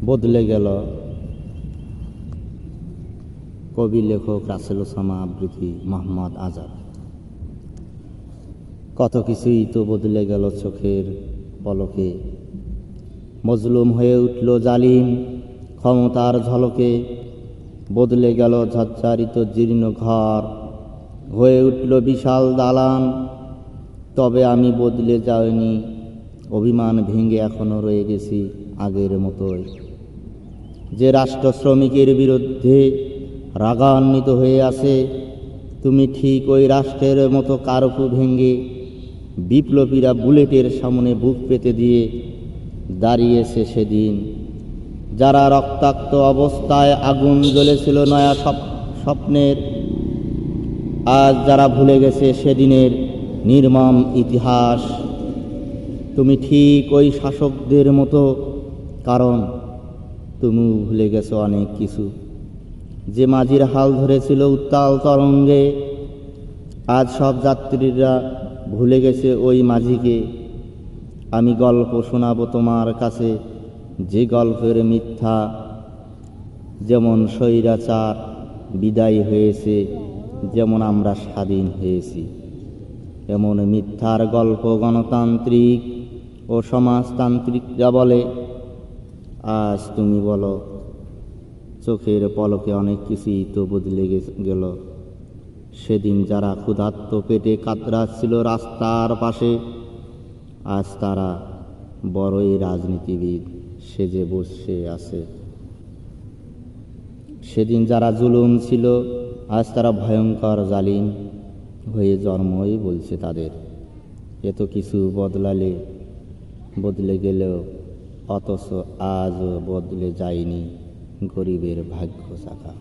বদলে গেল। কবি লেখক রাসেল ওসামা আবৃত্তি মোহাম্মদ আজাদ। কত কিছুই তো বদলে গেল চোখের পলকে, মজলুম হয়ে উঠল জালিম ক্ষমতার ঝলকে। বদলে গেল ঝরঝরিত জীর্ণ ঘর, হয়ে উঠল বিশাল দালান। তবে আমি বদলে যাইনি, অভিমান ভেঙে এখনো রয়ে গেছি আগের মতোই। যে রাষ্ট্র শ্রমিকের বিরুদ্ধে রাগান্বিত হয়ে আছে, তুমি ঠিক ওই রাষ্ট্রের মতো কারফু ভেঙে বিপ্লবীরা বুলেটের সামনে বুক পেতে দিয়ে দাঁড়িয়েছে সেদিন। যারা রক্তাক্ত অবস্থায় আগুন জ্বলেছিল নয়া স্বপ্নের, আজ যারা ভুলে গেছে সেদিনের নির্মম ইতিহাস। তুমি ঠিক ওই শাসকদের মতো, কারণ তুমি ভুলে গেছো অনেক কিছু। যে মাঝির হাল ধরেছিল উত্তাল তরঙ্গে, আজ সব যাত্রীরা ভুলে গেছে ওই মাঝিকে। আমি গল্প শোনাবো তোমার কাছে, যে গল্পের মিথ্যা যেমন স্বৈরাচার বিদায় হয়েছে, যেমন আমরা স্বাধীন হয়েছি। এমন মিথ্যার গল্প গণতান্ত্রিক ও সমাজতান্ত্রিকরা বলে। আজ তুমি বলো, চোখের পলকে অনেক কিছুই তো বদলে গেল। সেদিন যারা ক্ষুধার্ত পেটে কাতরাচ্ছিল রাস্তার পাশে, আজ তারা বড়ই রাজনীতিবিদ সেজে বসে আছে। সেদিন যারা জুলুম ছিল, আজ তারা ভয়ঙ্কর জালিম হয়ে জন্মই বলছে তাদের। এত কিছু বদলে গেলেও অথচ আজও বদলে যায়নি গরিবের ভাগ্য চাকা।